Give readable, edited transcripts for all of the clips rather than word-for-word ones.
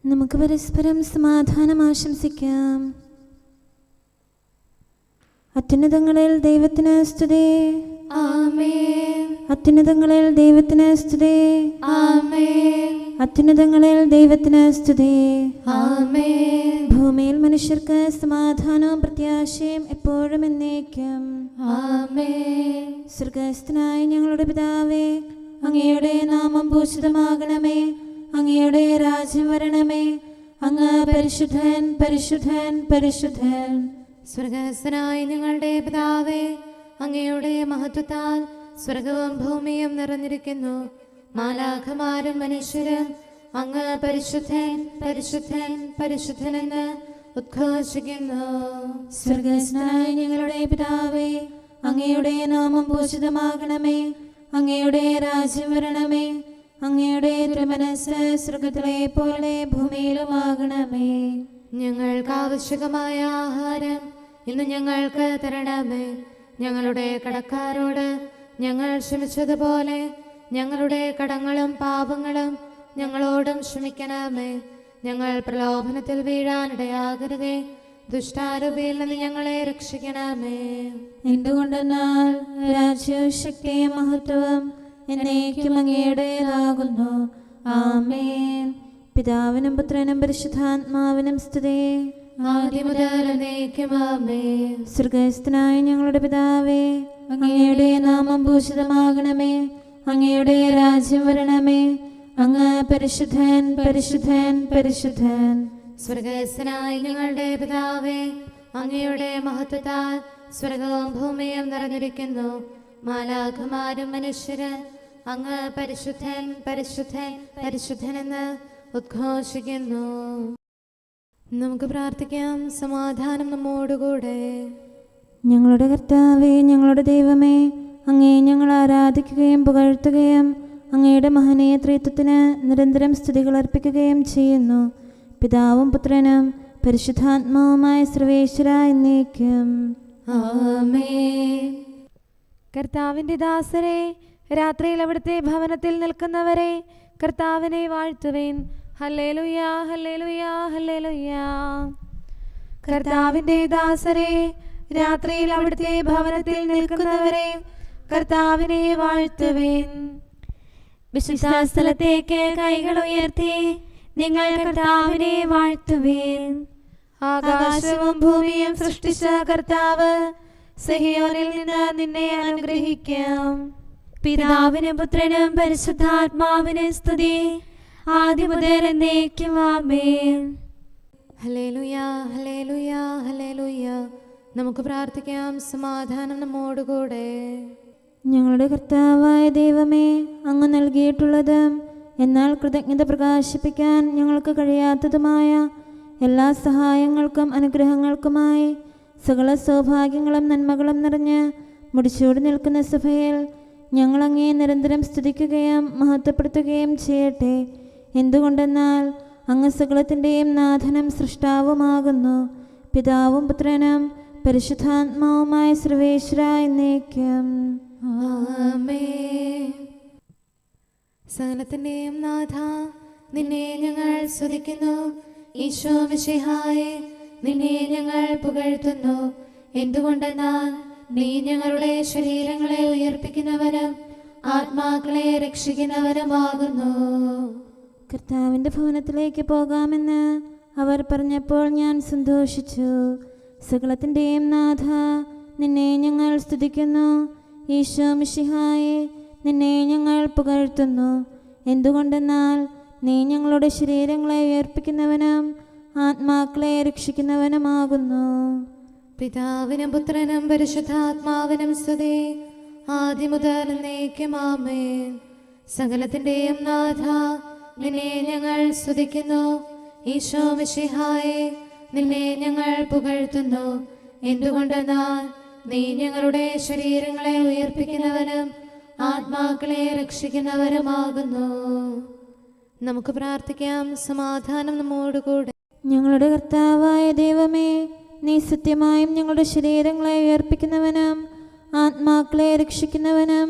നമുക്ക് പരസ്പരം സമാധാനം ആശംസിക്കാം. അത്യുന്നതങ്ങളിൽ ദൈവത്തിന് സ്തുതി. ആമേൻ. അത്യുന്നതങ്ങളിൽ ദൈവത്തിന് സ്തുതി. ആമേൻ. അത്യുന്നതങ്ങളിൽ ദൈവത്തിന് സ്തുതി. ആമേൻ. ഭൂമിയിൽ മനുഷ്യർക്ക് സമാധാനവും പ്രത്യാശയും എപ്പോഴും എന്നേക്കും. ആമേൻ. സ്വർഗ്ഗസ്ഥനായ ഞങ്ങളുടെ പിതാവേ, അങ്ങയുടെ നാമം പൂജിതമാകണമേ. അങ്ങയുടെ രാജ്യം വരണമേ. അങ്ങ് പരിശുദ്ധൻ, പരിശുദ്ധൻ, പരിശുദ്ധൻ. സ്വർഗ്ഗസ്ഥനായ ഞങ്ങളുടെ പിതാവേ, അങ്ങയുടെ മഹത്വത്താൽ സ്വർഗവും ഭൂമിയും നിറഞ്ഞിരിക്കുന്നു. മാലാഖമാരും മനുഷ്യരും അങ്ങ് പരിശുദ്ധൻ, പരിശുദ്ധൻ, പരിശുദ്ധനെന്ന് ഉദ്ഘോഷിക്കുന്നു. സ്വർഗ്ഗസ്ഥനായ ഞങ്ങളുടെ പിതാവേ, അങ്ങയുടെ നാമം പൂജിതമാകണമേ. അങ്ങയുടെ രാജ്യം വരണമേ. അങ്ങയുടെ തിരുമനസ്സ് സ്വർഗ്ഗത്തിലെ പോലെ ഭൂമിയിലുമാകണമേ. ഞങ്ങൾക്ക് ആവശ്യമായ ആഹാരം ഇന്ന് ഞങ്ങൾക്ക് തരണമേ. ഞങ്ങളുടെ കടക്കാരോട് ഞങ്ങൾ ക്ഷമിച്ചതുപോലെ ഞങ്ങളുടെ കടങ്ങളും പാപങ്ങളും ഞങ്ങളോടും ക്ഷമിക്കണമേ. ഞങ്ങൾ പ്രലോഭനത്തിൽ വീഴാനിടയാകരുതേ. ദുഷ്ടാരൂപിയിൽ നിന്ന് ഞങ്ങളെ രക്ഷിക്കണമേ. എന്തുകൊണ്ടെന്നാൽ രാജ്യവും ശക്തിയും മഹത്വവും എന്നേക്കും അങ്ങയുടേതാകുന്നു. ആമേൻ. പിതാവിനും പുത്രനും പരിശുദ്ധാത്മാവിനും സ്തുതി. ആദ്യം മുതൽ എന്നേക്കും ആമേൻ. സ്വർഗ്ഗസ്ഥനായ ഞങ്ങളുടെ പിതാവേ, അങ്ങയുടെ നാമം പൂജിതമാകണമേ. അങ്ങയുടെ രാജ്യം വരണമേ. അങ്ങ് പരിശുദ്ധൻ, പരിശുദ്ധൻ, പരിശുദ്ധൻ. സ്വർഗ്ഗസ്ഥനായ ഞങ്ങളുടെ പിതാവേ, അങ്ങയുടെ മഹത്വത്താൽ സ്വർഗവും ഭൂമിയും നിറഞ്ഞിരിക്കുന്നു. മാലാഖമാരും മനുഷ്യരും അങ്ങ് പരിശുദ്ധൻ, പരിശുദ്ധൻ, പരിശുദ്ധനെന്ന് ഉദ്ഘോഷിക്കുന്നു. നമുക്ക് പ്രാർത്ഥിക്കാം. സമാധാനം നമ്മോടുകൂടെ. ഞങ്ങളുടെ കർത്താവേ, ഞങ്ങളുടെ ദൈവമേ, അങ്ങയെ ഞങ്ങൾ ആരാധിക്കുകയും പുകഴ്ത്തുകയും അങ്ങയുടെ മഹനീയ ത്രിത്വത്തിന് നിരന്തരം സ്തുതികൾ അർപ്പിക്കുകയും ചെയ്യുന്നു. പിതാവും പുത്രനും പരിശുദ്ധാത്മാവുമായ സർവേശ്വര എന്നേക്കും. ആമേൻ. കർത്താവിൻ്റെ ദാസരെ, രാത്രിയിൽ അവിടുത്തെ ഭവനത്തിൽ നിൽക്കുന്നവരെ കർത്താവിനെ വാഴ്ത്തുവേൻ. Hallelujah, hallelujah, hallelujah. കർത്താവിൻ്റെ ദാസരെ, രാത്രിയിൽ അവിടുത്തെ ഭവനത്തിൽ നിൽക്കുന്നവരെ കർത്താവിനെ വാഴ്ത്തുവേൻ. വിശുദ്ധ സ്ഥലത്തേക്ക് കൈകൾ ഉയർത്തി നിങ്ങൾ കർത്താവിനെ വാഴ്ത്തുവേൻ. ആകാശവും ഭൂമിയും സൃഷ്ടിച്ച കർത്താവ് സിഹിയോനിൽ നിന്ന് നിന്നെ അനുഗ്രഹിക്കാം. പിതാവിനും പുത്രനും പരിശുദ്ധാത്മാവിനും സ്തുതി. ആദ്യം മുതൽ എന്നേക്കും ആമേൻ. Hallelujah, hallelujah, hallelujah. നമുക്ക് പ്രാർത്ഥിക്കാം. സമാധാനം നമ്മോടുകൂടെ. ഞങ്ങളുടെ കർത്താവായ ദൈവമേ, അങ്ങ് നൽകിയിട്ടുള്ളതും എന്നാൽ കൃതജ്ഞത പ്രകാശിപ്പിക്കാൻ ഞങ്ങൾക്ക് കഴിയാത്തതുമായ എല്ലാ സഹായങ്ങൾക്കും അനുഗ്രഹങ്ങൾക്കുമായി സകല സൗഭാഗ്യങ്ങളും നന്മകളും നിറഞ്ഞ് മുടിച്ചൂടി നിൽക്കുന്ന സഭയിൽ ഞങ്ങൾ അങ്ങേ നിരന്തരം സ്തുതിക്കുകയും മഹത്വപ്പെടുത്തുകയും ചെയ്യട്ടെ. എന്തുകൊണ്ടെന്നാൽ അങ്ങ് സകലത്തിൻ്റെയും നാഥനും സൃഷ്ടാവുമാകുന്നു. പിതാവും പുത്രനും പരിശുദ്ധാത്മാവുമായ സർവേശ്വര എന്നേക്കും. ആമേൻ. സകലത്തിന്റെയും നാഥ, നിന്നെ ഞങ്ങൾ സ്തുതിക്കുന്നു. ഈശോ മിശിഹായേ, നിന്നെ ഞങ്ങൾ പുകഴ്ത്തുന്നു. എന്തുകൊണ്ടെന്നാൽ നീ ഞങ്ങളുടെ ശരീരങ്ങളെ ഉയർപ്പിക്കുന്നവനും ആത്മാക്കളെ രക്ഷിക്കുന്നവനുമാകുന്നു. കർത്താവിൻ്റെ ഭവനത്തിലേക്ക് പോകാമെന്ന് അവർ പറഞ്ഞപ്പോൾ ഞാൻ സന്തോഷിച്ചു. സകലത്തിൻ്റെയും നാഥ, നിന്നെ ഞങ്ങൾ സ്തുതിക്കുന്നു. ഈശോ മിശിഹായേ, നിന്നെ ഞങ്ങൾ പുകഴ്ത്തുന്നു. എന്തുകൊണ്ടെന്നാൽ നീ ഞങ്ങളുടെ ശരീരങ്ങളെ ഉയർപ്പിക്കുന്നവനും ആത്മാക്കളെ രക്ഷിക്കുന്നവനുമാകുന്നു. പിതാവിനും പുത്രനും പരിശുദ്ധാത്മാവിനും സ്തുതി. ആദ്യം മുതൽ എന്നേക്കും ആമേൻ. സകലത്തിന്റെയും നാഥ, നിന്നെ ഞങ്ങൾ സ്തുതിക്കുന്നു. ഈശോ മിശിഹായേ, നിന്നെ ഞങ്ങൾ പുകഴ്ത്തുന്നു. എന്തുകൊണ്ടെന്നാൽ നീ ഞങ്ങളുടെ ശരീരങ്ങളെ ഉയർപ്പിക്കുന്നവനും ആത്മാക്കളെ രക്ഷിക്കുന്നവരുമാകുന്നു. നമുക്ക് പ്രാർത്ഥിക്കാം. സമാധാനം നമ്മോടുകൂടെ. ഞങ്ങളുടെ കർത്താവായ ദൈവമേ, നീ സത്യമായും ഞങ്ങളുടെ ശരീരങ്ങളെ ഉയർപ്പിക്കുന്നവനും ആത്മാക്കളെ രക്ഷിക്കുന്നവനും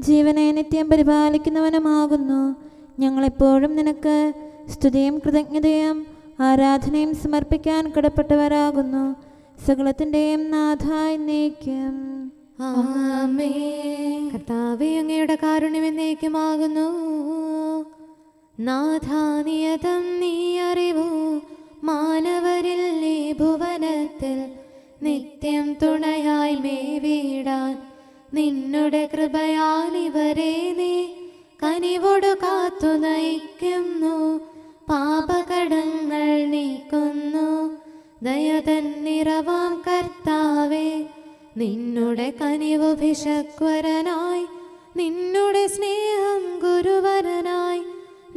ജീവനെ നിത്യം പരിപാലിക്കുന്നവനുമാകുന്നു. ഞങ്ങളെപ്പോഴും നിനക്ക് സ്തുതിയും കൃതജ്ഞതയും ആരാധനയും സമർപ്പിക്കാൻ കടപ്പെട്ടവരാകുന്നു. സകലത്തിൻ്റെയും നാഥ എന്നേക്കും. ആമേൻ. കർത്താവേ, അങ്ങയുടെ കാരുണ്യം എന്നേക്കുമാകുന്നു. നാഥാനിയതം നീ അറിവൂ, മാനവരിൽ നീ ഭുവനത്തിൽ നിത്യം തുണയായി മേവിടാൻ നിന്നുടെ കൃപയാൽ ഇവരെ നീ കനിവോട് കാത്തു നയിക്കുന്നു. പാപകടങ്ങൾ നീക്കുന്നു ദയതൻ നിറവാം കർത്താവേ. നിന്നുടെ കനിവു ഭിഷക്വരനായി, നിന്നുടെ സ്നേഹം ഗുരുവരനായി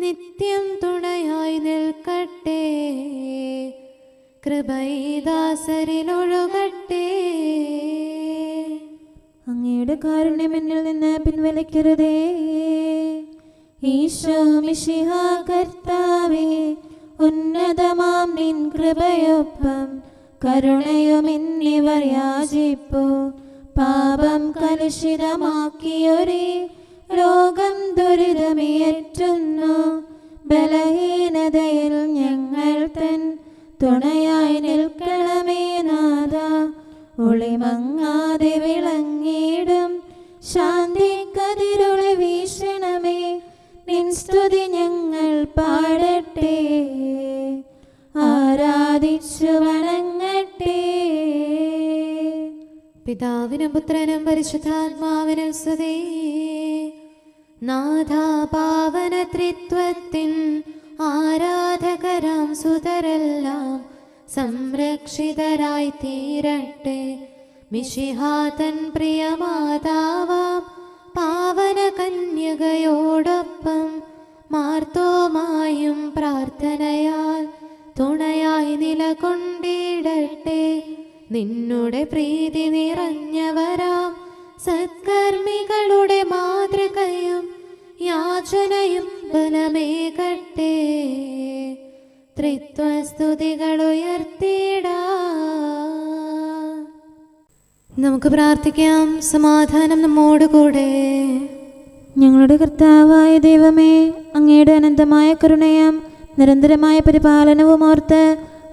നിത്യം തുണയായി നിൽക്കട്ടെ. കൃപൈദാസരിലൊഴുകട്ടെ. അങ്ങയുടെ കാരുണ്യം എന്നിൽ നിന്ന് പിൻവലിക്കരുതേ. ഈശോ മിശിഹ കർത്താവേ, ഉന്നതമാം നിൻ കൃപയൊപ്പം കരുണയും എന്നിവർ യാചിപ്പു. പാപം കലുഷിതമാക്കിയൊരേ രോഗം ദുരിതമേറ്റുന്നു. ബലഹീനതയിൽ ഞങ്ങൾ തൻ തുണയായി നിൽക്കണമേ നാഥ. ഒളിമങ്ങാതെ വിളങ്ങിടും ശാന്തി കതിരൊളി വീശണമേ. നിൻ സ്തുതി ഞങ്ങൾ പാടട്ടെ, ആരാധിച്ചു വണങ്ങട്ടെ. പിതാവിനും പുത്രനും പരിശുദ്ധാത്മാവിനും സ്തുതി. നാഥാ, പാവന ത്രിത്വത്തിൻ ആരാധകരാം സുതരെല്ലാം സംരക്ഷിതരായി തീരട്ടെ. മിശിഹാതൻ പ്രിയമാതാവാം പാവന കന്യകയോടൊപ്പം മാർത്തോമായും പ്രാർത്ഥനയാൽ തുണയായി നിലകൊണ്ടിടട്ടെ. നിന്നുടെ പ്രീതി നിറഞ്ഞവരാം സത്കർമ്മികളുടെ മാതൃകയും യാചനയും ബലമേകട്ടെ. ത്രിത്വസ്തുതികൾ ഉയർത്തിടാം. നമുക്ക് പ്രാർത്ഥിക്കാം. സമാധാനം നമ്മോടുകൂടെ. ഞങ്ങളുടെ കർത്താവായ ദൈവമേ, അങ്ങയുടെ അനന്തമായ കരുണയും നിരന്തരമായ പരിപാലനവും ഓർത്ത്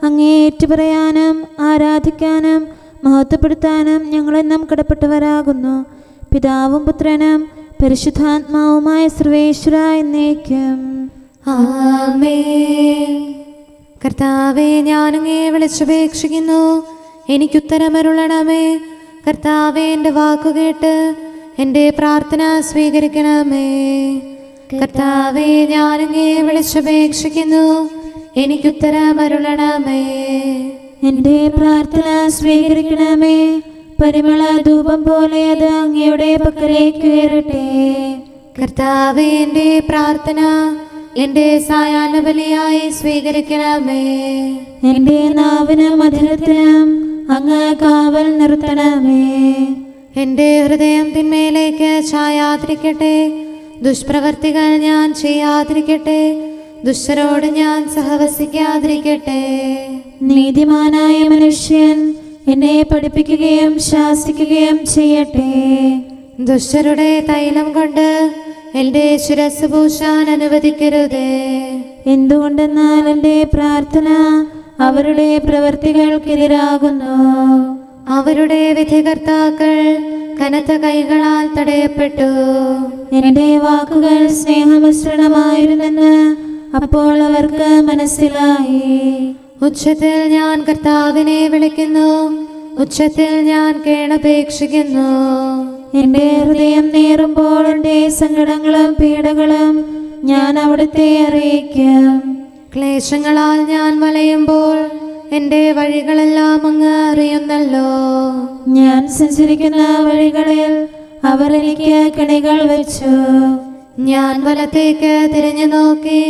അങ്ങയെ ഏറ്റുപറയാനും ആരാധിക്കാനും മഹത്വപ്പെടുത്താനും ഞങ്ങളെന്നും കടപ്പെട്ടവരാകുന്നു. പിതാവും പുത്രനും പരിശുദ്ധാത്മാവുമായ സർവേശ്വര എന്നേക്കും. ആമേൻ. കർത്താവേ, ഞാനങ്ങയെ വിളിച്ചപേക്ഷിക്കുന്നു, എനിക്കുത്തരമരുളണമേ. കർത്താവേ, എൻ്റെ വാക്കുകേട്ട് എൻ്റെ പ്രാർത്ഥന സ്വീകരിക്കണമേ. കർത്താവേ, ഞാനങ്ങയെ വിളിച്ചപേക്ഷിക്കുന്നു, എനിക്കുത്തരമരുളണമേ. എൻ്റെ പ്രാർത്ഥന സ്വീകരിക്കണമേ. പരിമള ധൂപം പോലെ അത് അങ്ങയുടെ പക്കലേക്ക് ഉയരട്ടെ. കർത്താവേ, എൻ്റെ പ്രാർത്ഥന എൻ്റെ സായാഹ്ന ബലിയായി സ്വീകരിക്കണമേ. എൻ്റെ നാവിന് മധുരത്തിനും അങ്ങ് കാവൽ നിർത്തണമേ. എൻ്റെ ഹൃദയം തിന്മയിലേക്ക് ചായാതിരിക്കട്ടെ. ദുഷ്പ്രവർത്തികൾ ഞാൻ ചെയ്യാതിരിക്കട്ടെ. ദുഷ്ടരോട് ഞാൻ സഹവസിക്കാതിരിക്കട്ടെ. നീതിമാനായ മനുഷ്യൻ എന്നെ പഠിപ്പിക്കുകയും ശാസിക്കുകയും ചെയ്യട്ടെ. ദുഷ്ടരുടെ തൈലം കൊണ്ട് എൻ്റെ ശിരസ് പൂശാൻ അനുവദിക്കരുതേ. എന്തുകൊണ്ടെന്നാൽ എൻ്റെ പ്രാർത്ഥന അവരുടെ പ്രവൃത്തികൾക്കെതിരാകുന്നു. അവരുടെ വിധികർത്താക്കൾ കനത്ത കൈകളാൽ തടയപ്പെട്ടു. എൻ്റെ വാക്കുകൾ സ്നേഹമിശ്രണമായിരുന്നെന്ന് അപ്പോൾ അവർക്ക് മനസ്സിലായി. ഉച്ചത്തിൽ ഞാൻ കർത്താവിനെ വിളിക്കുന്നു, ഉച്ചത്തിൽ ഞാൻ കേണപേക്ഷിക്കുന്നു. എൻ്റെ ഹൃദയം നേറുമ്പോൾ എൻ്റെ സങ്കടങ്ങളും പീഡകളും ഞാൻ അവിടുത്തെ അറിയിക്കും. ക്ലേശങ്ങളാൽ ഞാൻ വലയുമ്പോൾ എൻ്റെ വഴികളെല്ലാം അങ്ങ് അറിയുന്നല്ലോ. ഞാൻ സഞ്ചരിക്കുന്ന വഴികളിൽ അവർ എനിക്ക് കെണികൾ വെച്ചു. ഞാൻ വലത്തേക്ക് തിരിഞ്ഞു നോക്കി,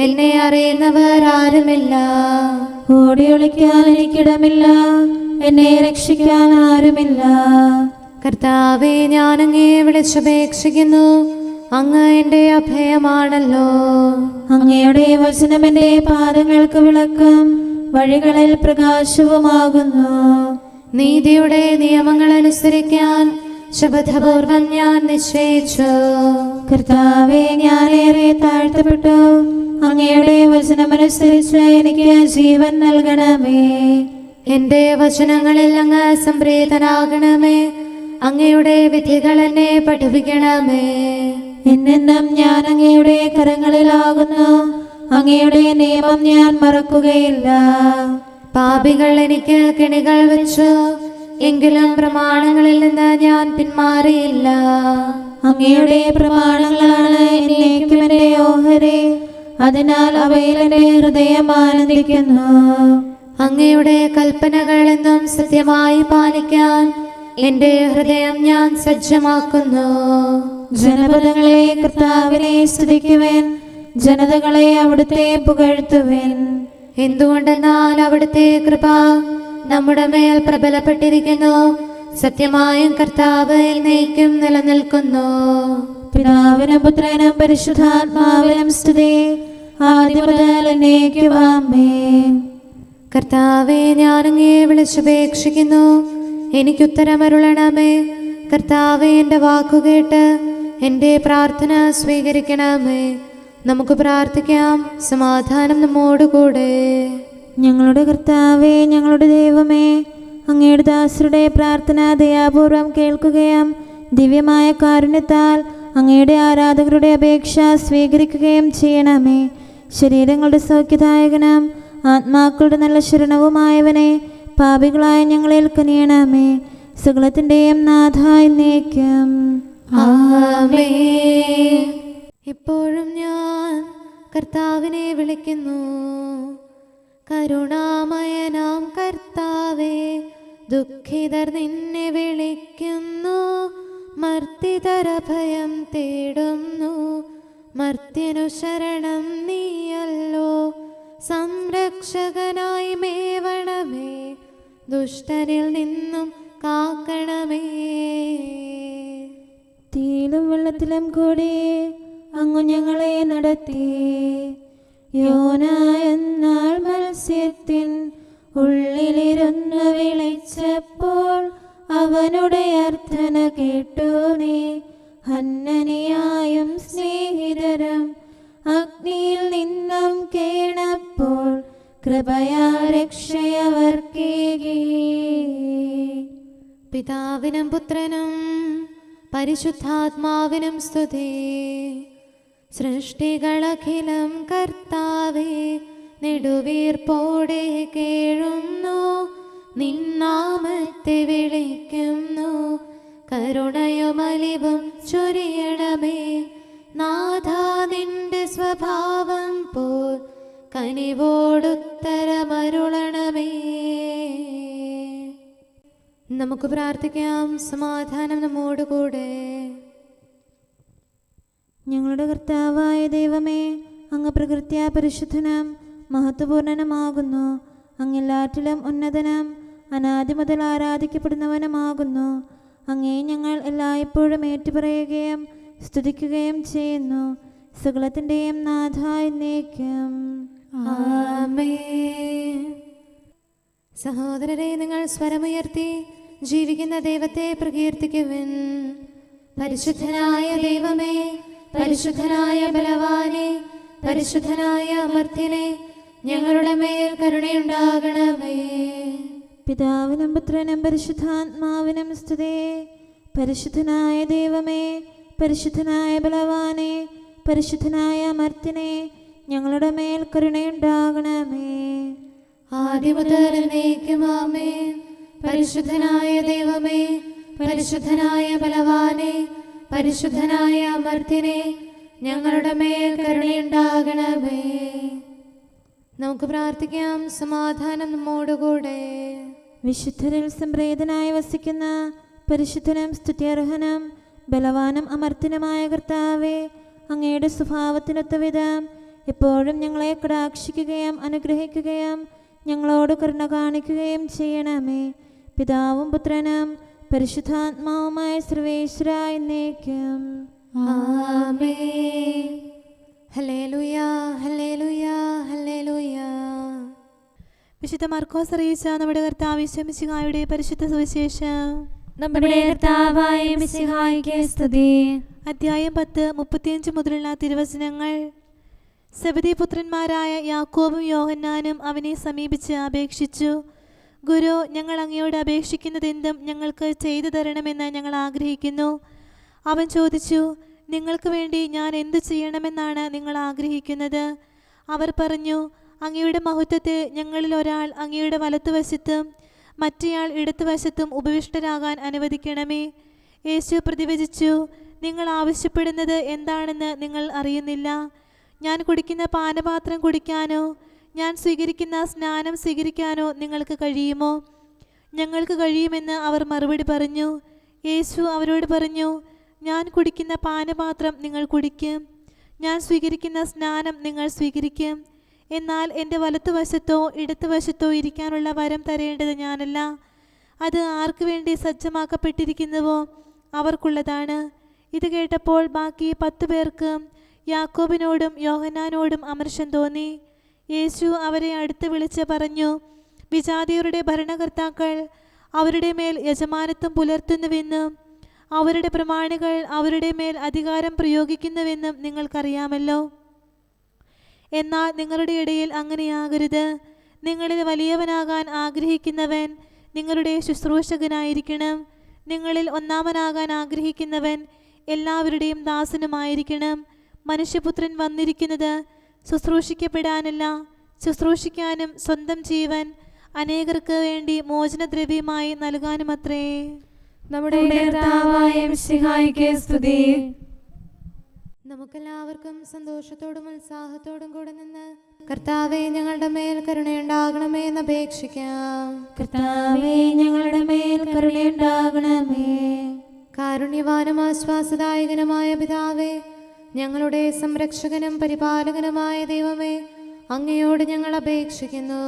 എന്നെ അറിയുന്നവർ ആരുമില്ല. ഓടിയൊളിക്കാൻ എനിക്കിടമില്ല, എന്നെ രക്ഷിക്കാൻ ആരുമില്ല. കർത്താവേ, ഞാൻ അങ്ങയെ വിളിച്ചപേക്ഷിക്കുന്നു, അങ്ങ് എൻ്റെ അഭയമാണല്ലോ. അങ്ങയുടെ വചനം എൻ്റെ പാദങ്ങൾക്ക് വിളക്കും വഴികളിൽ പ്രകാശവുമാകുന്നു. നീതിയുടെ നിയമങ്ങൾ അനുസരിക്കാൻ ശപഥപൂർവം ഞാൻ നിശ്ചയിച്ചു. കർത്താവേ, ഞാനേറെ താഴ്ത്തപ്പെട്ടു, അങ്ങയുടെ വചനമനുസരിച്ച് എനിക്ക് ജീവൻ നൽകണമേ. എന്റെ വചനങ്ങളിൽ അങ്ങ് സംപ്രീതനാകണമേ. അങ്ങയുടെ വിധികൾ എന്നെ പഠിപ്പിക്കണമേ. എന്നെന്നും ഞാൻ അങ്ങയുടെ കരങ്ങളിലാകുന്നു. അങ്ങയുടെ നിയമം ഞാൻ മറക്കുകയില്ല. പാപികൾ എനിക്ക് കെണികൾ വെച്ചു, എങ്കിലും പ്രമാണങ്ങളിൽ നിന്ന് ഞാൻ പിന്മാറിയില്ല. അങ്ങയുടെ പ്രമാണങ്ങളാണ് എന്നേക്കും എന്റെ ഓഹരി. അതിനാൽ അവയിൽ എന്റെ ഹൃദയം ആനന്ദിക്കുന്നു. അങ്ങയുടെ കൽപ്പനകൾ എന്നും സത്യമായി പാലിക്കാൻ എന്റെ ഹൃദയം ഞാൻ സജ്ജമാക്കുന്നു. ജനപദങ്ങളെ കർത്താവിനെ സ്തുതിക്കുവേൻ, ജനതകളെ അവിടുത്തെ പുകഴ്ത്തുവേൻ. എന്തുകൊണ്ടെന്നാൽ അവിടുത്തെ കൃപ നമ്മുടെ മേൽ പ്രബലപ്പെട്ടിരിക്കുന്നു. സത്യമായും കർത്താവ് എന്നേക്കും നിലനിൽക്കുന്നു. പിതാവിനും പുത്രനും പരിശുദ്ധാത്മാവിനും സ്തുതി, ആദ്യം മുതൽ എന്നേക്കും ആമേൻ. കർത്താവെ, ഞാൻ അങ്ങയെ വിളിച്ചപേക്ഷിക്കുന്നു, എനിക്കുത്തരമരുളണമേ. കർത്താവെ, എൻ്റെ വാക്കുകേട്ട് എൻ്റെ പ്രാർത്ഥന സ്വീകരിക്കണമേ. നമുക്ക് പ്രാർത്ഥിക്കാം. സമാധാനം നമ്മോടുകൂടെ. ഞങ്ങളുടെ കർത്താവേ, ഞങ്ങളുടെ ദൈവമേ, അങ്ങയുടെ ദാസരുടെ പ്രാർത്ഥന ദയാപൂർവം കേൾക്കുകയും ദിവ്യമായ കാരുണ്യത്താൽ അങ്ങയുടെ ആരാധകരുടെ അപേക്ഷ സ്വീകരിക്കുകയും ചെയ്യണമേ. ശരീരങ്ങളുടെ സൗഖ്യദായകനും ആത്മാക്കളുടെ നല്ല ശരണവുമായവനെ, പാപികളായ ഞങ്ങളിൽ കനിയണമേ. സകലത്തിൻ്റെയും നാഥ എന്നേക്കും ആമേൻ. ഇപ്പോഴും ഞാൻ കർത്താവിനെ വിളിക്കുന്നു. കരുണാമയനാം കർത്താവേ, ദുഃഖിതർ നിന്നെ വിളിക്കുന്നു. മർത്തിതര ഭയം തേടുന്നു. മർത്യനു ശരണം നീയല്ലോ. സംരക്ഷകനായി മേവണമേ, ദുഷ്ടനിൽ നിന്നും കാക്കണമേ. തീയിലും വെള്ളത്തിലും കൂടി അങ്ങു ഞങ്ങളെ നടത്തി. യോന എന്നാൽ മത്സ്യത്തിൻ ഉള്ളിലിരുന്ന് വിളിച്ചപ്പോൾ അവനുടെ അർത്ഥന കേട്ടു നീ. ഹന്നനിയായും സ്നേഹിതരും അഗ്നിയിൽ നിന്നും കേണപ്പോൾ കൃപയാ രക്ഷയവർക്കേകി. പിതാവിനും പുത്രനും പരിശുദ്ധാത്മാവിനും സ്തുതി. സൃഷ്ടികളഖിലം കർത്താവേ, നെടുവീർപ്പോടെ കേഴുന്നു. നിന്നാമത്തെ വിളിക്കുന്നു. കരുണയും അലിവും ചൊരിയണമേ. നാഥാ, നിന്റെ സ്വഭാവം പോൽ കനിവോടുത്തരമരുളണമേ. നമുക്ക് പ്രാർത്ഥിക്കാം. സമാധാനം നമ്മോടുകൂടെ. ഞങ്ങളുടെ കർത്താവായ ദൈവമേ, അങ്ങ് പ്രകൃത്യാ പരിശുദ്ധനും മഹത്വപൂർണനുമാകുന്നു. അങ്ങെല്ലാറ്റിലും ഉന്നതനും അനാദി മുതൽ ആരാധിക്കപ്പെടുന്നവനുമാകുന്നു. അങ്ങേ ഞങ്ങൾ എല്ലായ്പ്പോഴും ഏറ്റുപറയുകയും സ്തുതിക്കുകയും ചെയ്യുന്നു. സകലത്തിൻ്റെയും നാഥ എന്നേക്കും ആമേൻ. സഹോദരരെ, നിങ്ങൾ സ്വരമുയർത്തി ജീവിക്കുന്ന ദൈവത്തെ പ്രകീർത്തിക്കുവിൻ. പരിശുദ്ധനായ ദൈവമേ, പരിശുദ്ധനായ ബലവാനെ, പരിശുദ്ധനായ അമർത്യനെ, ഞങ്ങളുടെ മേൽ കരുണയുണ്ടാകണമേ. പിതാവിനും പുത്രനും പരിശുദ്ധാത്മാവിനും സ്തുതി. പരിശുദ്ധനായ ദൈവമേ, പരിശുദ്ധനായ ബലവാനെ, പരിശുദ്ധനായ അമർത്യനെ, ഞങ്ങളുടെ മേൽ കരുണയുണ്ടാകണമേ. ആദ്യം മുതൽ എന്നേക്കും ആമേൻ. പരിശുദ്ധനായ ദൈവമേ, പരിശുദ്ധനായ ബലവാനെ, പരിശുദ്ധനായ അമർത്യനെ, ഞങ്ങളുടെ മേൽ കരുണയുണ്ടാകണമേ. നമുക്ക് പ്രാർത്ഥിക്കാം. സമാധാനം നമ്മോടുകൂടെ. വിശുദ്ധരിൽ സംപ്രീതനായി വസിക്കുന്ന പരിശുദ്ധനും സ്തുത്യർഹനും ബലവാനും അമർത്യനുമായ കർത്താവേ, അങ്ങയുടെ സ്വഭാവത്തിനൊത്ത വിധം എപ്പോഴും ഞങ്ങളെ കടാക്ഷിക്കുകയും അനുഗ്രഹിക്കുകയും ഞങ്ങളോട് കരുണ കാണിക്കുകയും ചെയ്യണമേ. പിതാവും പുത്രനും പരിശുദ്ധാത്മാവുമായ സർവേശ്വര എന്നേക്കും ആമേൻ. Hallelujah, hallelujah, hallelujah. വിശുദ്ധ മർക്കോസ് അറിയിച്ച നമ്മുടെ കർത്താവ് മിശിഹായുടെ പരിശുദ്ധ സുവിശേഷം. നമ്മുടെ കർത്താവായ മിശിഹായ്ക്ക് സ്തുതി. അധ്യായം 10 35 മുതലുള്ള തിരുവചനങ്ങൾ. സെബെദീപുത്രന്മാരായ യാക്കോബും യോഹന്നാനും അവനെ സമീപിച്ച് അപേക്ഷിച്ചു, ഗുരു, ഞങ്ങൾ അങ്ങയോട് അപേക്ഷിക്കുന്നതെന്തും ഞങ്ങൾക്ക് ചെയ്തു തരണമെന്ന് ഞങ്ങൾ ആഗ്രഹിക്കുന്നു. അവൻ ചോദിച്ചു, നിങ്ങൾക്ക് വേണ്ടി ഞാൻ എന്തു ചെയ്യണമെന്നാണ് നിങ്ങൾ ആഗ്രഹിക്കുന്നത്? അവർ പറഞ്ഞു, അങ്ങയുടെ മഹത്വത്തിൽ ഞങ്ങളിൽ ഒരാൾ അങ്ങയുടെ വലത്തുവശത്തും മറ്റേയാൾ ഇടത്തുവശത്തും ഉപവിഷ്ടരാകാൻ അനുവദിക്കണമേ. യേശു പ്രതിവചിച്ചു, നിങ്ങൾ ആവശ്യപ്പെടുന്നത് എന്താണെന്ന് നിങ്ങൾ അറിയുന്നില്ല. ഞാൻ കുടിക്കുന്ന പാനപാത്രം കുടിക്കാനോ ഞാൻ സ്വീകരിക്കുന്ന സ്നാനം സ്വീകരിക്കാനോ നിങ്ങൾക്ക് കഴിയുമോ? ഞങ്ങൾക്ക് കഴിയുമെന്ന് അവർ മറുപടി പറഞ്ഞു. യേശു അവരോട് പറഞ്ഞു, ഞാൻ കുടിക്കുന്ന പാനപാത്രം നിങ്ങൾ കുടിക്കും, ഞാൻ സ്വീകരിക്കുന്ന സ്നാനം നിങ്ങൾ സ്വീകരിക്കും. എന്നാൽ എൻ്റെ വലത്തുവശത്തോ ഇടത്തുവശത്തോ ഇരിക്കാനുള്ള വരം തരേണ്ടത് ഞാനല്ല, അത് ആർക്കു വേണ്ടി സജ്ജമാക്കപ്പെട്ടിരിക്കുന്നുവോ അവർക്കുള്ളതാണ്. ഇത് കേട്ടപ്പോൾ ബാക്കി 10 പേർക്ക് യാക്കോബിനോടും യോഹന്നാനോടും അമർഷം തോന്നി. യേശു അവരെ അടുത്ത് വിളിച്ച് പറഞ്ഞു, വിജാതിയരുടെ ഭരണകർത്താക്കൾ അവരുടെ മേൽ യജമാനത്വം പുലർത്തുന്നുവെന്നും അവരുടെ പ്രമാണികൾ അവരുടെ മേൽ അധികാരം പ്രയോഗിക്കുന്നുവെന്നും നിങ്ങൾക്കറിയാമല്ലോ. എന്നാൽ നിങ്ങളുടെ ഇടയിൽ അങ്ങനെയാകരുത്. നിങ്ങളിൽ വലിയവനാകാൻ ആഗ്രഹിക്കുന്നവൻ നിങ്ങളുടെ ശുശ്രൂഷകനായിരിക്കണം. നിങ്ങളിൽ ഒന്നാമനാകാൻ ആഗ്രഹിക്കുന്നവൻ എല്ലാവരുടെയും ദാസനുമായിരിക്കണം. മനുഷ്യപുത്രൻ വന്നിരിക്കുന്നത് ശുശ്രൂഷിക്കപ്പെടാനല്ല, ശുശ്രൂഷിക്കാനും സ്വന്തം ജീവൻ അനേകർക്ക് വേണ്ടി മോചനദ്രവ്യമായി നൽകാനുമത്രേ. നമ്മുടെ കർത്താവായ മിശിഹായിക്ക് സ്തുതി. നമുക്കെല്ലാവർക്കും സന്തോഷത്തോടും ഉത്സാഹത്തോടും കൂടെ നിന്ന് കർത്താവേ, ഞങ്ങളുടെ മേൽ കരുണയുണ്ടാകണമേ എന്ന് അപേക്ഷിക്കാം. കർത്താവേ, ഞങ്ങളുടെ മേൽ കരുണയുണ്ടാകണമേ. കാരുണ്യവാനും ആശ്വാസദായകനുമായ പിതാവേ, ഞങ്ങളുടെ സംരക്ഷകനും പരിപാലകനുമായ ദൈവമേ, അങ്ങയോട് ഞങ്ങൾ അപേക്ഷിക്കുന്നു.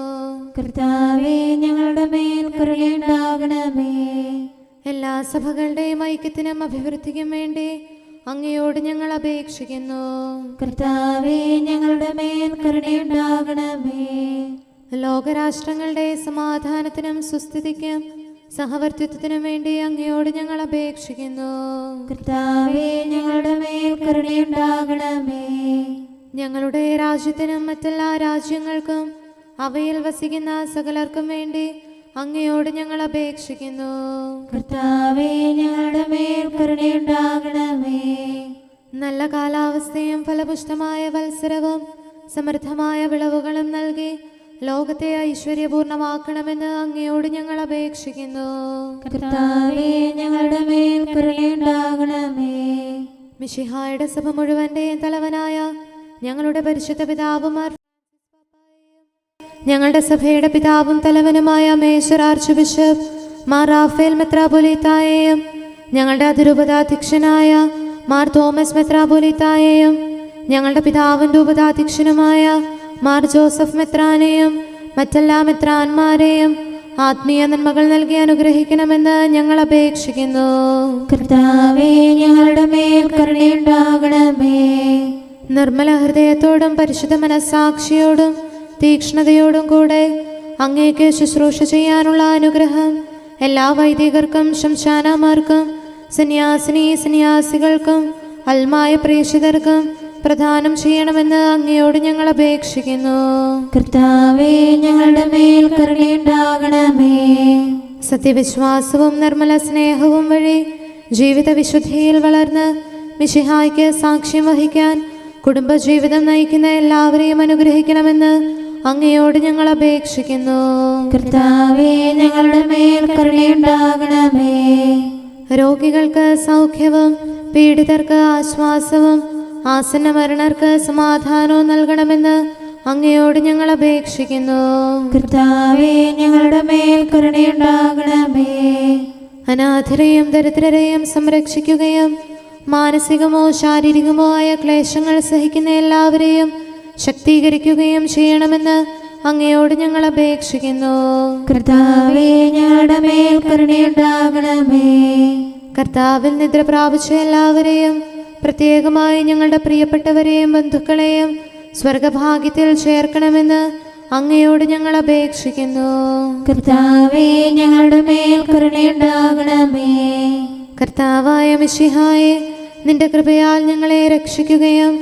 കർത്താവേ, ഞങ്ങളുടെ മേൽ കരുണയുണ്ടാകണമേ. എല്ലാ സഭകളുടെയും ഐക്യത്തിനും അഭിവൃദ്ധിക്കും വേണ്ടി അങ്ങയോട് ഞങ്ങൾ അപേക്ഷിക്കുന്നു. കർത്താവേ, ഞങ്ങളുടെ മേൽ കരുണയുണ്ടാകണമേ. ലോകരാഷ്ട്രങ്ങളുടെ സമാധാനത്തിനും സുസ്ഥിതിക്കും സഹവർത്തിത്വത്തിനും വേണ്ടി അങ്ങയോട് ഞങ്ങൾ അപേക്ഷിക്കുന്നു. കർത്താവേ, ഞങ്ങളുടെ മേൽ കരുണയുണ്ടാകണമേ. ഞങ്ങളുടെ രാജ്യത്തിനും മറ്റെല്ലാ രാജ്യങ്ങൾക്കും അവയിൽ വസിക്കുന്ന സകലർക്കും വേണ്ടി അങ്ങയോട് ഞങ്ങൾ അപേക്ഷിക്കുന്നു. കർത്താവേ, ഞങ്ങളുടെ മേൽ കരുണയുണ്ടാകണമേ. നല്ല കാലാവസ്ഥയും ഫലപുഷ്ടമായ വത്സരവും സമൃദ്ധമായ വിളവുകളും നൽകി ലോകത്തെ ഐശ്വര്യപൂർണമാക്കണമെന്ന് അങ്ങയോട് ഞങ്ങൾ അപേക്ഷിക്കുന്നു. കർത്താവേ, ഞങ്ങളുടെ മേൽ കരുണയുണ്ടാകണമേ. മിശിഹായുടെ സഭ മുഴുവന്റെയും തലവനായ ഞങ്ങളുടെ പരിശുദ്ധ പിതാവുമാർ, ഞങ്ങളുടെ സഭയുടെ പിതാവും തലവനുമായ major archbishop Mar Raphael മെത്രാപൊലീത്തായെയും ഞങ്ങളുടെ അതിരൂപതാധ്യക്ഷനായ മാർ തോമസ് മെത്രാപൊലീത്തായെയും ഞങ്ങളുടെ പിതാവിൻ്റെ ഉപതാധ്യക്ഷനുമായ മാർ ജോസഫ് മെത്രാനെയും മറ്റെല്ലാ മെത്രാന്മാരെയും ആത്മീയ നന്മകൾ നൽകി അനുഗ്രഹിക്കണമെന്ന് ഞങ്ങൾ അപേക്ഷിക്കുന്നു. കർത്താവേ, ഞങ്ങളുടെ മേൽ കരുണയുണ്ടാകണമേ. നിർമ്മല ഹൃദയത്തോടും പരിശുദ്ധ മനസ്സാക്ഷിയോടും തീക്ഷ്ണതയോടും കൂടെ അങ്ങേക്ക് ശുശ്രൂഷ ചെയ്യാനുള്ള അനുഗ്രഹം എല്ലാ വൈദികർക്കും ശംശാനമാർക്കും സന്യാസിനി സന്യാസികൾക്കും അൽമായ പ്രേക്ഷിതർക്കും പ്രദാനം ചെയ്യണമെന്ന് അങ്ങയോട് ഞങ്ങൾ അപേക്ഷിക്കുന്നു. കർത്താവേ, ഞങ്ങളുടെ മേൽ കരുണയുണ്ടാകണമേ. സത്യവിശ്വാസവും നിർമ്മല സ്നേഹവും വഴി ജീവിത വിശുദ്ധിയിൽ വളർന്ന് മിശിഹായ്ക്ക് സാക്ഷ്യം വഹിക്കാൻ കുടുംബജീവിതം നയിക്കുന്ന എല്ലാവരെയും അനുഗ്രഹിക്കണമെന്ന് അങ്ങയോട് ഞങ്ങൾ അപേക്ഷിക്കുന്നു. കർത്താവേ, ഞങ്ങളുടെ മേൽ കരുണയുണ്ടാകണമേ. രോഗികൾക്ക് സൗഖ്യവും പീഡിതർക്ക് ആശ്വാസവും ആസന്ന മരണർക്ക് സമാധാനവും നൽകണമെന്ന് അങ്ങയോട് ഞങ്ങൾ അപേക്ഷിക്കുന്നു. കർത്താവേ, ഞങ്ങളുടെ മേൽ കരുണയുണ്ടാകണമേ. അനാഥരെയും ദരിദ്രരെയും സംരക്ഷിക്കുകയും മാനസികമോ ശാരീരികമോ ആയ ക്ലേശങ്ങൾ സഹിക്കുന്ന എല്ലാവരെയും ശക്തീകരിക്കുകയും ചെയ്യണമെന്ന് അങ്ങയോട് ഞങ്ങൾ അപേക്ഷിക്കുന്നു. കർത്താവേ, ഞങ്ങളുടെ മേൽ കരുണയുണ്ടാകണമേ. കർത്താവിൽ നിദ്ര പ്രാപിച്ച എല്ലാവരെയും പ്രത്യേകമായി ഞങ്ങളുടെ പ്രിയപ്പെട്ടവരെയും ബന്ധുക്കളെയും സ്വർഗഭാഗ്യത്തിൽ ചേർക്കണമെന്ന് അങ്ങയോട് ഞങ്ങൾ അപേക്ഷിക്കുന്നു. കർത്താവേ, ഞങ്ങളുടെ മേൽ കരുണയുണ്ടാകണമേ. കർത്താവായ മിശിഹായെ, നിന്റെ കൃപയാൽ ഞങ്ങളെ രക്ഷിക്കുകയും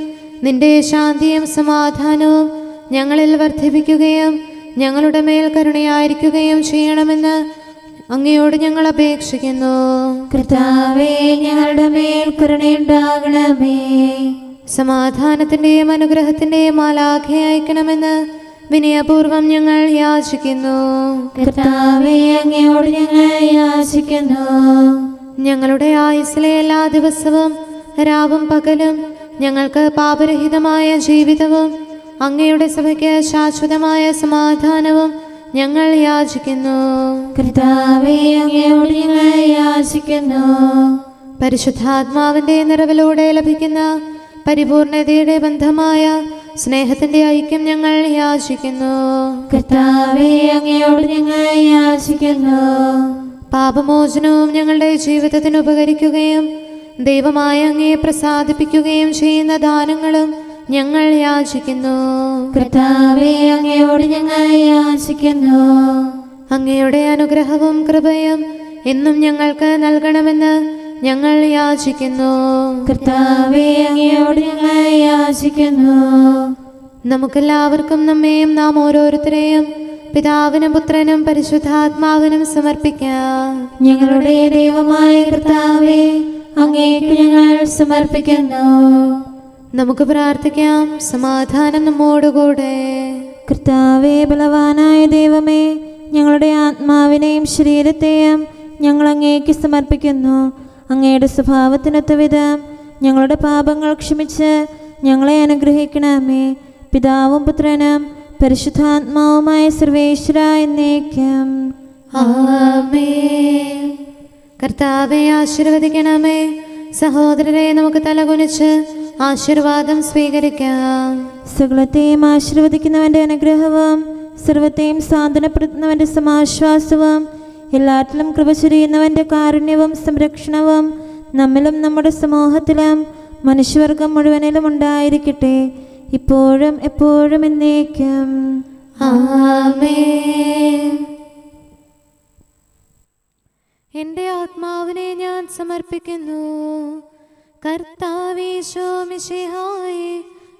നിന്റെ ശാന്തിയും സമാധാനവും ഞങ്ങളിൽ വർദ്ധിപ്പിക്കുകയും ഞങ്ങളുടെ മേൽ കരുണയായിരിക്കുകയും ചെയ്യണമെന്ന് അങ്ങയോട് ഞങ്ങൾ അപേക്ഷിക്കുന്നു. കർത്താവേ, ഞങ്ങളുടെ മേൽ കരുണയുണ്ടാകണമേ. സമാധാനത്തിന്റെയും അനുഗ്രഹത്തിന്റെയും മാലാഖയെ അയക്കണമെന്ന് വിനയപൂർവം ഞങ്ങൾ യാചിക്കുന്നു. കർത്താവേ, അങ്ങയോട് ഞങ്ങൾ യാചിക്കുന്നു. ഞങ്ങളുടെ ആയുസ്സിലെ എല്ലാ ദിവസവും രാവും പകലും ഞങ്ങൾക്ക് പാപരഹിതമായ ജീവിതവും അങ്ങയുടെ സഭയ്ക്ക് ശാശ്വതമായ സമാധാനവും ഞങ്ങൾ യാചിക്കുന്നു. കർത്താവേ, അങ്ങയോട് ഞങ്ങൾ യാചിക്കുന്നു. പരിശുദ്ധാത്മാവിന്റെ നിറവിലൂടെ ലഭിക്കുന്ന പരിപൂർണതയുടെ ബന്ധമായ സ്നേഹത്തിന്റെ ഐക്യം ഞങ്ങൾ യാചിക്കുന്നു. കർത്താവേ, അങ്ങയോട് ഞങ്ങൾ യാചിക്കുന്നു. പാപമോചനവും ഞങ്ങളുടെ ജീവിതത്തിന് ഉപകരിക്കുകയും ദൈവമായ അങ്ങയെ പ്രസാദിപ്പിക്കുകയും ചെയ്യുന്ന ദാനങ്ങളും ഞങ്ങൾ യാചിക്കുന്നു. കർത്താവേ, അങ്ങയോട് ഞങ്ങൾ യാചിക്കുന്നു. അങ്ങയുടെ അനുഗ്രഹവും കൃപയും എന്നും ഞങ്ങൾക്ക് നൽകണമെന്ന് ഞങ്ങൾ യാചിക്കുന്നു. കർത്താവേ, അങ്ങയോട് ഞങ്ങൾ യാചിക്കുന്നു. നമുക്കെല്ലാവർക്കും നമ്മെയും നാം ഓരോരുത്തരെയും പിതാവിനും പുത്രനും പരിശുദ്ധാത്മാവിനും സമർപ്പിക്കാം. ഞങ്ങളുടെ ദൈവമായ കർത്താവേ, അങ്ങേക്ക് ഞങ്ങൾ സമർപ്പിക്കുന്നു. നമുക്ക് പ്രാർത്ഥിക്കാം. സമാധാനം നമ്മോടുകൂടെ. കർത്താവേ, ബലവാനായ ദൈവമേ, ഞങ്ങളുടെ ആത്മാവിനെയും ശരീരത്തെയും ഞങ്ങൾ അങ്ങേക്ക് സമർപ്പിക്കുന്നു. അങ്ങയുടെ സ്വഭാവത്തിനൊത്ത വിധം ഞങ്ങളുടെ പാപങ്ങൾ ക്ഷമിച്ച് ഞങ്ങളെ അനുഗ്രഹിക്കണമേ. പിതാവും പുത്രനും പരിശുദ്ധാത്മാവുമായ സർവേശ്വര എന്നേക്കും ആമേൻ. കർത്താവെ ആശീർവദിക്കണമേ. സഹോദരരെ, നമുക്ക് തലകുനിച്ച് ആശീർവാദം സ്വീകരിക്കാം. സകലത്തെയും ആശീർവദിക്കുന്നവന്റെ അനുഗ്രഹവും സർവത്തെയും സാന്ത്വനപ്പെടുത്തുന്നവന്റെ സമാശ്വാസവും എല്ലാറ്റിലും കൃപ ചൊരിയുന്നവന്റെ കാരുണ്യവും സംരക്ഷണവും നമ്മിലും നമ്മുടെ സമൂഹത്തിലും മനുഷ്യവർഗം മുഴുവനിലും ഉണ്ടായിരിക്കട്ടെ, ഇപ്പോഴും എപ്പോഴും എന്നേക്കും ആമേൻ. എൻ്റെ ആത്മാവിനെ ഞാൻ സമർപ്പിക്കുന്നു. കർത്താവീശോ മിശിഹായേ,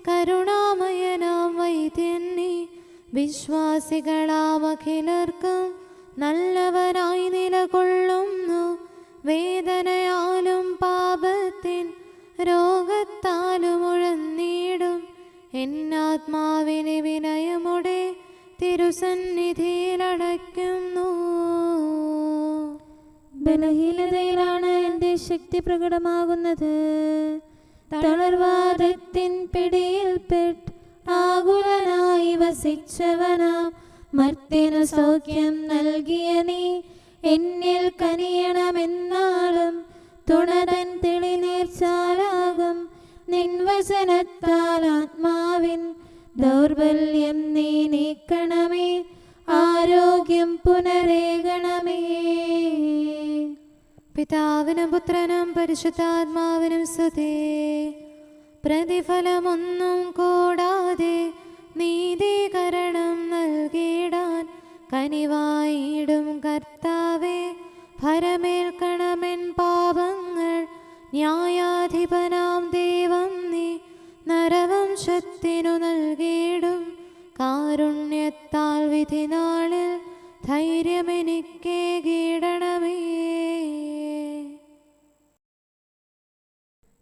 കരുണാമയനാം വൈദ്യൻ നീ വിശ്വാസികളാം അഖിലർക്കും നല്ലവനായി നിലകൊള്ളുന്നു. വേദനയാലും പാപത്തിൻ രോഗത്താലും ഉഴന്നീടും എന്നാത്മാവിനെ വിനയമുടെ തിരുസന്നിധിയിലടയ്ക്കുന്നു. ബലഹീനതയിലാണ് എൻ്റെ ശക്തി പ്രകടമാകുന്നത്. തളർവാദത്തിൻ പിടിയിൽപ്പെട്ട് ആകുലനായി വസിച്ചവനാം മർത്യനു സൗഖ്യം നൽകിയ നീ എന്നിൽ കനിയണമെന്നാളും തുണതൻ തെളിനീർച്ചാലാകും. നിൻവചനത്താൽ ആത്മാവിൻ ദൗർബല്യം നീ നീക്കണമേ, ആരോഗ്യം പുനരേകണമേ. പിതാവിനും പുത്രനും പരിശുദ്ധാത്മാവിനും സ്തുതി. പ്രതിഫലമൊന്നും കൂടാതെ നീതീകരണം നൽകിടാൻ കനിവായിടും കർത്താവേ, ഭരമേൽക്കണമെൻ പാപങ്ങൾ. ന്യായാധിപനാം ദൈവം നീ നരവംശത്തിനു നൽകിയിടും കാരുണ്യത്താൽ വിധിനാളിൽ ധൈര്യമെനിക്കേകിടണമേ.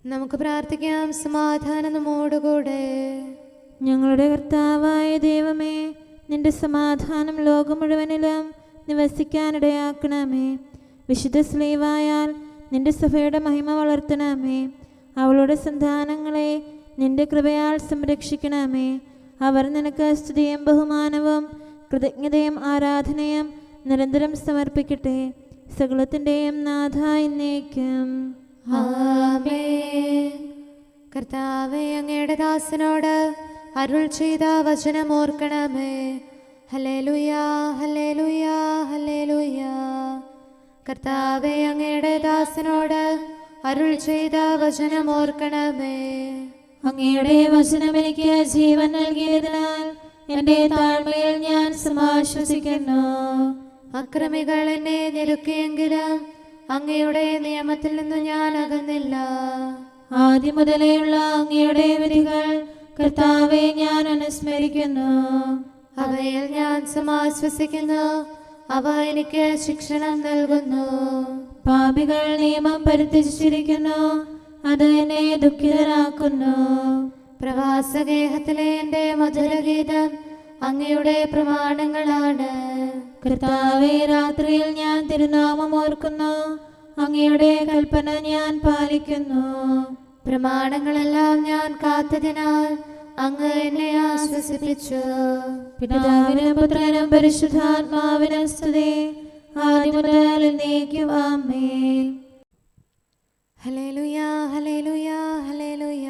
നമുക്ക് പ്രാർത്ഥിക്കാം. സമാധാനം നമ്മോടുകൂടെ. ഞങ്ങളുടെ കർത്താവായ ദൈവമേ, നിന്റെ സമാധാനം ലോകം മുഴുവനിലും നിവസിക്കാനിടയാക്കണമേ. വിശുദ്ധ സ്ലീവായാൽ നിന്റെ സഭയുടെ മഹിമ വളർത്തണമേ. അവളുടെ സന്താനങ്ങളെ നിന്റെ കൃപയാൽ സംരക്ഷിക്കണമേ. അവർ നിനക്ക് സ്തുതിയും ബഹുമാനവും കൃതജ്ഞതയും ആരാധനയും നിരന്തരം സമർപ്പിക്കട്ടെ, സകലത്തിൻ്റെയും നാഥ എന്നേക്കും ആമേൻ. കർത്താവേ, അങ്ങയുടെ ദാസനോട് അരുൾ ചെയ്ത വചനം ഓർക്കണമേ. ഹല്ലേലൂയാ, ഹല്ലേലൂയാ, ഹല്ലേലൂയാ. കർത്താവേ, അങ്ങയുടെ ദാസനോട് അരുൾ ചെയ്ത വചനം ഓർക്കണമേ. അങ്ങയുടെ വചനം എനിക്ക് ജീവൻ നൽകിയതിനാൽ എൻ്റെ താഴ്മയിൽ ഞാൻ സമാശ്വസിക്കുന്നു. അക്രമികൾ എന്നെ ഞെരുക്കിയെങ്കിലും അങ്ങയുടെ നിയമത്തിൽ നിന്ന് ഞാൻ അകന്നില്ല. ആദ്യം മുതലേയുള്ള അങ്ങയുടെ വിധികൾ കർത്താവെ ഞാൻ അനുസ്മരിക്കുന്നു. അവയിൽ ഞാൻ സമാശ്വസിക്കുന്നു, അവ എനിക്ക് ശിക്ഷണം നൽകുന്നു. പാപികൾ നിയമം പരിത്യജിച്ചിരിക്കുന്നു, അത് എന്നെ ദുഃഖിതനാക്കുന്നു. പ്രവാസഗേഹത്തിലെ എൻ്റെ മധുരഗീതം അങ്ങയുടെ പ്രമാണങ്ങളാണ്. കർത്താവെ, രാത്രിയിൽ ഞാൻ തിരുനാമം ഓർക്കുന്നു, അങ്ങയുടെ കൽപ്പന ഞാൻ പാലിക്കുന്നു. പ്രമാണങ്ങളെല്ലാം ഞാൻ കാത്തതിനാൽ അങ്ങ് എന്നെ ആശ്വസിപ്പിച്ചു. പിതാവിനും പുത്രനും പരിശുദ്ധാത്മാവിനും സ്തുതി, ആദ്യം മുതൽ എന്നേക്കും ആമേൻ. Hallelujah, hallelujah, hallelujah.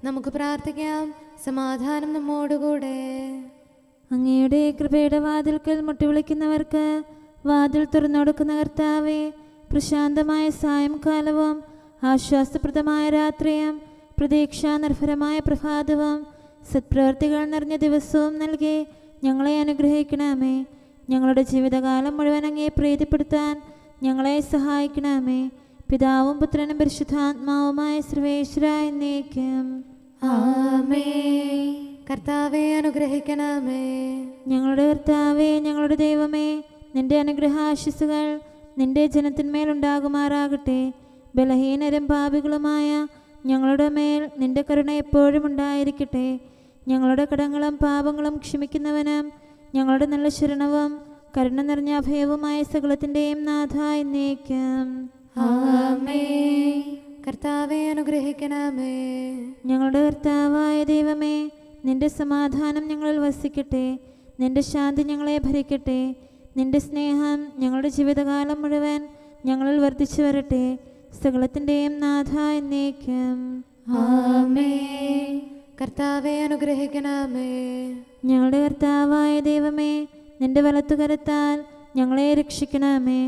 നമുക്ക് പ്രാർത്ഥിക്കാം. സമാധാനം നമ്മോടുകൂടെ. അങ്ങയുടെ കൃപയുടെ വാതിൽക്കൽ മുട്ടിവിളിക്കുന്നവർക്ക് വാതിൽ തുറന്നുകൊടുക്കുന്ന കർത്താവേ, പ്രശാന്തമായ സായംകാലവും ആശ്വാസപ്രദമായ രാത്രിയും പ്രതീക്ഷാനിർഭരമായ പ്രഭാതവും സത്പ്രവർത്തികൾ നിറഞ്ഞ ദിവസവും നൽകി ഞങ്ങളെ അനുഗ്രഹിക്കണമേ. ഞങ്ങളുടെ ജീവിതകാലം മുഴുവൻ അങ്ങേ പ്രീതിപ്പെടുത്താൻ ഞങ്ങളെ സഹായിക്കണമേ. പിതാവും പുത്രനും പരിശുദ്ധാത്മാവുമായ സർവേശ്വരായ എന്നേക്കും ആമേൻ. കർത്താവെ അനുഗ്രഹിക്കണമേ. ഞങ്ങളുടെ കർത്താവേ, ഞങ്ങളുടെ ദൈവമേ, നിന്റെ അനുഗ്രഹാശിസുകൾ നിന്റെ ജനത്തിന്മേലുണ്ടാകുമാറാകട്ടെ. ബലഹീനരും പാപികളുമായ ഞങ്ങളുടെ മേൽ നിന്റെ കരുണ എപ്പോഴും ഉണ്ടായിരിക്കട്ടെ. ഞങ്ങളുടെ കടങ്ങളും പാപങ്ങളും ക്ഷമിക്കുന്നവനും ഞങ്ങളുടെ നല്ല ശരണവും കരുണ നിറഞ്ഞ അഭയവുമായ സകലത്തിൻ്റെയും നാഥ എന്നേക്കും ആമേൻ. കർത്താവെ അനുഗ്രഹിക്കണമേ. ഞങ്ങളുടെ കർത്താവായ ദൈവമേ, നിന്റെ സമാധാനം ഞങ്ങളിൽ വസിക്കട്ടെ. നിന്റെ ശാന്തി ഞങ്ങളെ ഭരിക്കട്ടെ. നിന്റെ സ്നേഹം ഞങ്ങളുടെ ജീവിതകാലം മുഴുവൻ ഞങ്ങളിൽ വർദ്ധിച്ചു വരട്ടെ. സകലത്തിൻ്റെയും നാഥ എന്നേക്കും ആമേൻ. കർത്താവെ അനുഗ്രഹിക്കണമേ. ഞങ്ങളുടെ കർത്താവായ ദൈവമേ, നിന്റെ വലത്തുകരത്താൽ ഞങ്ങളെ രക്ഷിക്കണമേ.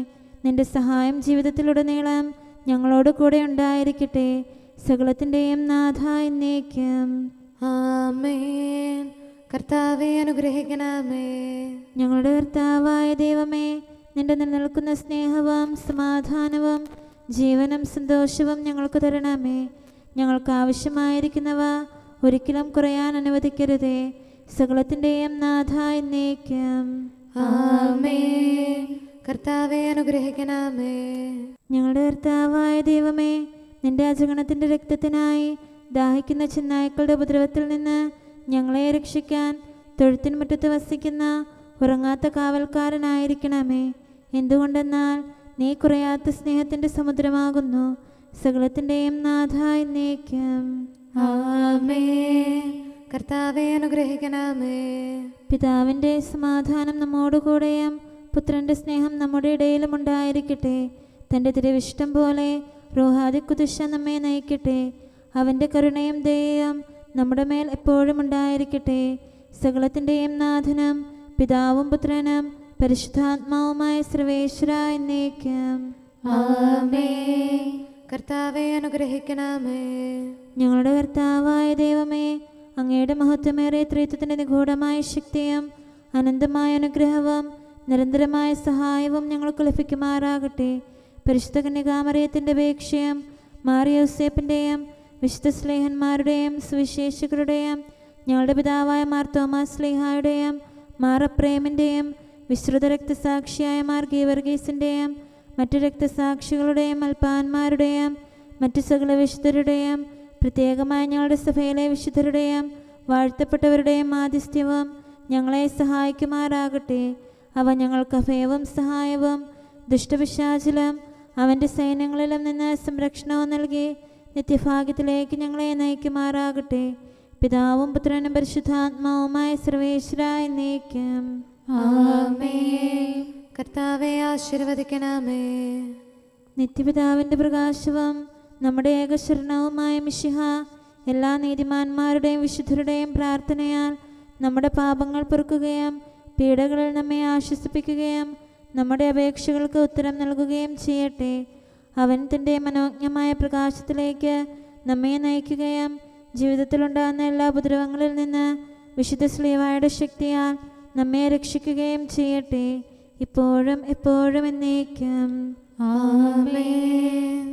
നിന്റെ സഹായം ജീവിതത്തിലുടനീളം ഞങ്ങളോട് കൂടെ ഉണ്ടായിരിക്കട്ടെ. സകലത്തിൻ്റെയും നാഥ എന്നേക്കും ആമേൻ. കർത്താവെ അനുഗ്രഹിക്കണമേ. ഞങ്ങളുടെ കർത്താവായ ദൈവമേ, നിന്റെ നിലനിൽക്കുന്ന സ്നേഹവും സമാധാനവും ജീവനും സന്തോഷവും ഞങ്ങൾക്ക് തരണമേ. ഞങ്ങൾക്ക് ആവശ്യമായിരിക്കുന്നവ ഒരിക്കലും കുറയാൻ അനുവദിക്കരുതേ. സകലത്തിൻ്റെയും നാഥ എന്നേക്കും ആമേൻ. കർത്താവെ അനുഗ്രഹിക്കണമേ. ഞങ്ങളുടെ കർത്താവായ ദൈവമേ, നിന്റെ അജഗണത്തിൻ്റെ രക്തത്തിനായി ദാഹിക്കുന്ന ചെന്നായ്ക്കളുടെ ഉപദ്രവത്തിൽ നിന്ന് ഞങ്ങളെ രക്ഷിക്കാൻ തൊഴുത്തിൻ മുറ്റത്ത് വസിക്കുന്ന ഉറങ്ങാത്ത കാവൽക്കാരനായിരിക്കണമേ. എന്തുകൊണ്ടെന്നാൽ നീ കുറയാത്ത സ്നേഹത്തിൻ്റെ സമുദ്രമാകുന്നു. സകലത്തിൻ്റെയും നാഥ എന്നേക്കും ആമേൻ. കർത്താവെ അനുഗ്രഹിക്കണമേ. പിതാവിൻ്റെ സമാധാനം നമ്മോടുകൂടെയും പുത്രൻ്റെ സ്നേഹം നമ്മുടെ ഇടയിലും ഉണ്ടായിരിക്കട്ടെ. തൻ്റെ തിരുവിഷ്ടം പോലെ റോഹാദിക്കുദിശ നമ്മെ നയിക്കട്ടെ. അവൻ്റെ കരുണയും ദയയും നമ്മുടെ മേൽ എപ്പോഴും ഉണ്ടായിരിക്കട്ടെ. സകലത്തിൻ്റെയും നാഥനും പിതാവും പുത്രനും പരിശുദ്ധാത്മാവുമായ സർവേശ്വര എന്നേക്കും ആമേൻ. കർത്താവെ അനുഗ്രഹിക്കണമേ. ഞങ്ങളുടെ കർത്താവായ ദൈവമേ, അങ്ങയുടെ മഹത്വമേറിയ ത്രിത്വത്തിൻ്റെ നിഗൂഢമായ ശക്തിയും അനന്തമായ അനുഗ്രഹവും നിരന്തരമായ സഹായവും ഞങ്ങൾക്ക് ലഭിക്കുമാറാകട്ടെ. പരിശുദ്ധ കന്യകാമറിയത്തിൻ്റെ അപേക്ഷയും മാറിയോസേപ്പിൻ്റെയും വിശുദ്ധ സ്ലേഹന്മാരുടെയും സുവിശേഷകരുടെയും ഞങ്ങളുടെ പിതാവായ മാർ തോമാസ് സ്ലീഹായുടെയും മാർ അപ്രേമിൻ്റെയും വിശ്രുത രക്തസാക്ഷിയായ മാർ ഗീവർഗീസിൻ്റെയും മറ്റു രക്തസാക്ഷികളുടെയും അൽപ്പാന്മാരുടെയും മറ്റു സകല വിശുദ്ധരുടെയും പ്രത്യേകമായ ഞങ്ങളുടെ സഭയിലെ വിശുദ്ധരുടെയും വാഴ്ത്തപ്പെട്ടവരുടെയും മാധ്യസ്ഥ്യവും ഞങ്ങളെ സഹായിക്കുമാറാകട്ടെ. അവ ഞങ്ങൾക്ക് അഭയവും സഹായവും ദുഷ്ടപിശാചിലും അവൻ്റെ സൈന്യങ്ങളിലും നിന്ന് സംരക്ഷണവും നൽകി നിത്യഭാഗ്യത്തിലേക്ക് ഞങ്ങളെ നയിക്കുമാറാകട്ടെ. പിതാവും പുത്രനും പരിശുദ്ധാത്മാവുമായ സർവേശ്വര എന്നേക്കും ആമേൻ. കർത്താവെ ആശീർവദിക്കണമേ. നിത്യപിതാവിൻ്റെ പ്രകാശവും നമ്മുടെ ഏകശരണവുമായ മിശിഹ എല്ലാ നീതിമാന്മാരുടെയും വിശുദ്ധരുടെയും പ്രാർത്ഥനയാൽ നമ്മുടെ പാപങ്ങൾ പൊറുക്കുകയും പീഡകളിൽ നമ്മെ ആശ്വസിപ്പിക്കുകയും നമ്മുടെ അപേക്ഷകൾക്ക് ഉത്തരം നൽകുകയും ചെയ്യട്ടെ. അവൻ തൻ്റെ മനോജ്ഞമായ പ്രകാശത്തിലേക്ക് നമ്മെ നയിക്കുകയും ജീവിതത്തിലുണ്ടാകുന്ന എല്ലാ ഉപദ്രവങ്ങളിൽ നിന്ന് വിശുദ്ധ ശ്ലീവായുടെ ശക്തിയാൽ നമ്മെ രക്ഷിക്കുകയും ചെയ്യട്ടെ, ഇപ്പോഴും എപ്പോഴും എന്നേക്കും ആമേൻ.